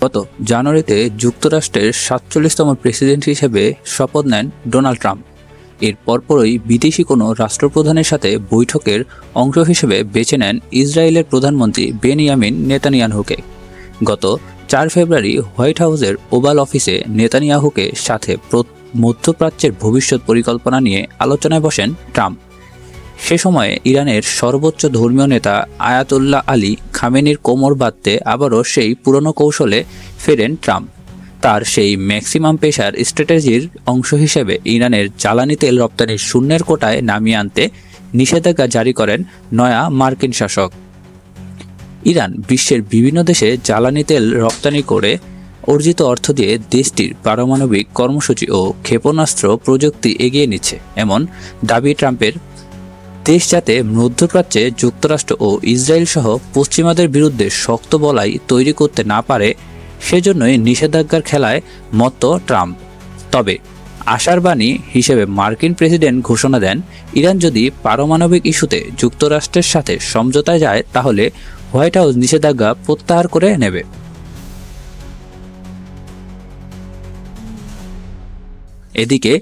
গত জানুয়ারিতে যুক্তরাষ্ট্রের ৪৭তম প্রেসিডেন্ট হিসেবে শপথ নেন ডোনাল্ড ট্রাম্প। এর পরপরই বিদেশি কোনো রাষ্ট্রপ্রধানের সাথে বৈঠকের অংশ হিসেবে বেছে নেন ইসরায়েলের প্রধানমন্ত্রী বেনিয়ামিন নেতানিয়াহুকে। গত ৪ ফেব্রুয়ারি হোয়াইট হাউসের ওভাল অফিসে নেতানিয়াহুকে সাথে মধ্যপ্রাচ্যের ভবিষ্যৎ পরিকল্পনা নিয়ে আলোচনায় বসেন ট্রাম্প। সে সময়ে ইরানের সর্বোচ্চ ধর্মীয় নেতা আয়াতুল্লাহ আলী খামেনির কোমর বাঁধতে আবারও সেই পুরনো কৌশলে ফেরেন ট্রাম্প। তার সেই ম্যাক্সিমাম প্রেসার স্ট্র্যাটেজির অংশ হিসেবে ইরানের জ্বালানি তেল রপ্তানির শূন্যের কোটায় নামিয়ে আনতে নিষেধাজ্ঞা জারি করেন নয়া মার্কিন শাসক। ইরান বিশ্বের বিভিন্ন দেশে জ্বালানি তেল রপ্তানি করে অর্জিত অর্থ দিয়ে দেশটির পারমাণবিক কর্মসূচি ও ক্ষেপণাস্ত্র প্রযুক্তি এগিয়ে নিচ্ছে, এমন দাবি ট্রাম্পের। দেশ যাতে মধ্যপ্রাচ্যে যুক্তরাষ্ট্র ও ইসরায়েল সহ পশ্চিমাদের বিরুদ্ধে শক্ত বলয় তৈরি করতে না পারে, সেজন্যই নিষেধাজ্ঞার খেলায় মত্ত ট্রাম্প। তবে আশার বাণী হিসেবে মার্কিন প্রেসিডেন্ট ঘোষণা দেন, ইরান যদি পারমাণবিক ইস্যুতে যুক্তরাষ্ট্রের সাথে সমঝোতায় যায় তাহলে হোয়াইট হাউস নিষেধাজ্ঞা প্রত্যাহার করে নেবে। এদিকে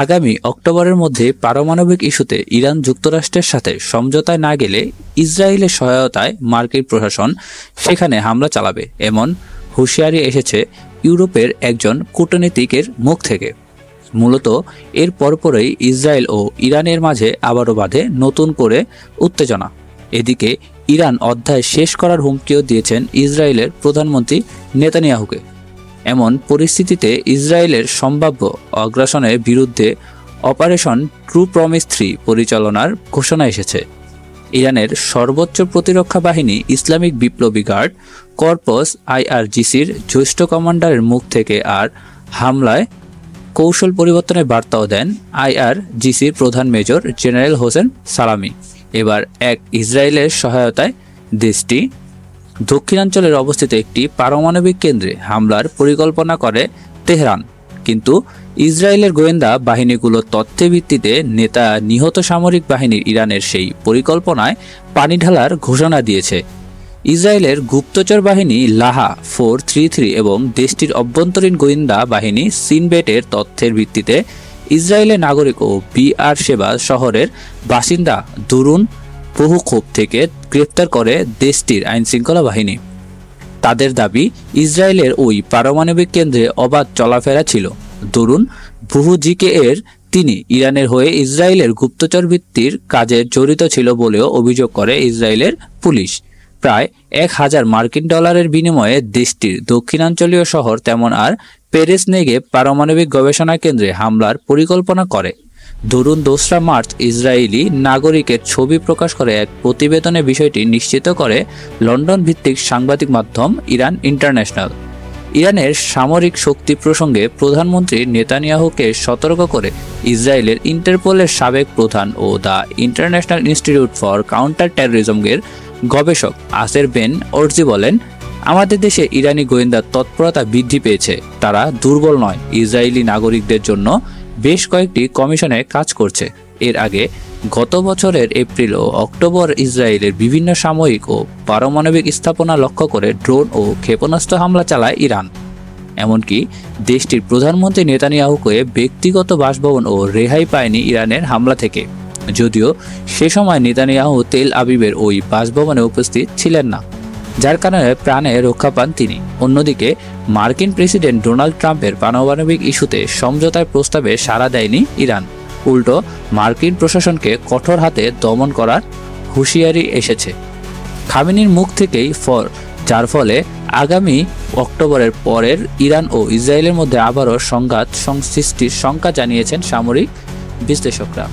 আগামী অক্টোবরের মধ্যে পারমাণবিক ইস্যুতে ইরান যুক্তরাষ্ট্রের সাথে সমঝোতায় না গেলে ইসরায়েলের সহায়তায় মার্কিন প্রশাসন সেখানে হামলা চালাবে, এমন হুঁশিয়ারি এসেছে ইউরোপের একজন কূটনীতিকের মুখ থেকে। মূলত এর পরপরই ইসরায়েল ও ইরানের মাঝে আবারও বাধে নতুন করে উত্তেজনা। এদিকে ইরান অধ্যায় শেষ করার হুমকিও দিয়েছেন ইসরায়েলের প্রধানমন্ত্রী নেতানিয়াহুকে। এমন পরিস্থিতিতে ইসরায়েলের সম্ভাব্য আগ্রাসনের বিরুদ্ধে অপারেশন ট্রু প্রমিস 3 পরিচালনার ঘোষণা এসেছে। ইরানের সর্বোচ্চ প্রতিরক্ষা বাহিনী ইসলামিক বিপ্লবী গার্ড কর্পস IRGCর জ্যেষ্ঠ কমান্ডারের মুখ থেকে আর হামলায় কৌশল পরিবর্তনের বার্তাও দেন IRGCর প্রধান মেজর জেনারেল হোসেন সালামি। এবার এক ইসরায়েলের সহায়তায় দেশটি দক্ষিণাঞ্চলের অবস্থিত একটি পারমাণবিক কেন্দ্রে হামলার পরিকল্পনা করে তেহরান, কিন্তু ইসরায়েলের গোয়েন্দা বাহিনীগুলোর তথ্যের ভিত্তিতে নেতা নিহত সামরিক বাহিনীর ইরানের সেই পরিকল্পনায় পানি ঢালার ঘোষণা দিয়েছে। ইসরায়েলের গুপ্তচর বাহিনী লাহা 433 এবং দেশটির অভ্যন্তরীণ গোয়েন্দা বাহিনী সিনবেটের তথ্যের ভিত্তিতে ইসরায়েলের নাগরিক ও বিআর শেবা শহরের বাসিন্দা দুরুন বহুখোপ থেকে গ্রেপ্তার করে দেশটির আইনশৃঙ্খলা বাহিনী। তাদের দাবি, ইসরায়েলের ওই পারমাণবিক কেন্দ্রে অবাধ চলাফেরা ছিল। দুরুন বহুজিকে তিনি ইরানের হয়ে ইসরায়েলের গুপ্তচর ভিত্তির কাজে জড়িত ছিল বলেও অভিযোগ করে ইসরায়েলের পুলিশ। প্রায় 1000 মার্কিন ডলারের বিনিময়ে দেশটির দক্ষিণাঞ্চলীয় শহর তেমন আর পেরেস নেগেভ পারমাণবিক গবেষণা কেন্দ্রে হামলার পরিকল্পনা করে। ধরুন 2 মার্চ ইসরায়েলি নাগরিকের ছবি প্রকাশ করে এক প্রতিবেদনে বিষয়টি নিশ্চিত করে লন্ডন ভিত্তিক সাংবাদিক মাধ্যম ইরান ইন্টারন্যাশনাল। ইরানের সামরিক শক্তি প্রসঙ্গে প্রধানমন্ত্রী নেতানিয়াহুকে সতর্ক করে ইসরায়েলের ইন্টারপোলের সাবেক প্রধান ও the international institute for counter টেররিজমের গবেষক আসের বেন ওরজি বলেন, আমাদের দেশে ইরানি গোয়েন্দা তৎপরতা বৃদ্ধি পেয়েছে। তারা দুর্বল নয়, ইসরায়েলি নাগরিকদের জন্য বেশ কয়েকটি কমিশনে কাজ করছে। এর আগে গত বছরের এপ্রিল ও অক্টোবর ইসরায়েলের বিভিন্ন সামরিক ও পারমাণবিক স্থাপনা লক্ষ্য করে ড্রোন ও ক্ষেপণাস্ত্র হামলা চালায় ইরান। এমনকি দেশটির প্রধানমন্ত্রী নেতানিয়াহুকে ব্যক্তিগত বাসভবন ও রেহাই পায়নি ইরানের হামলা থেকে, যদিও সে সময় নেতানিয়াহু তেল আবিবের ওই বাসভবনে উপস্থিত ছিলেন না, যার কারণে প্রাণে রক্ষা পান তিনি। অন্যদিকে মার্কিন প্রেসিডেন্ট ডোনাল্ড ট্রাম্পের পারমাণবিক ইস্যুতে সমঝোতার প্রস্তাবে সাড়া দেয়নি ইরান। উল্টো মার্কিন প্রশাসনকে কঠোর হাতে দমন করার হুঁশিয়ারি এসেছে খামেনির মুখ থেকেই, যার ফলে আগামী অক্টোবরের পরের ইরান ও ইসরায়েলের মধ্যে আবারও সংঘাত সৃষ্টির শঙ্কা জানিয়েছেন সামরিক বিশ্লেষকরা।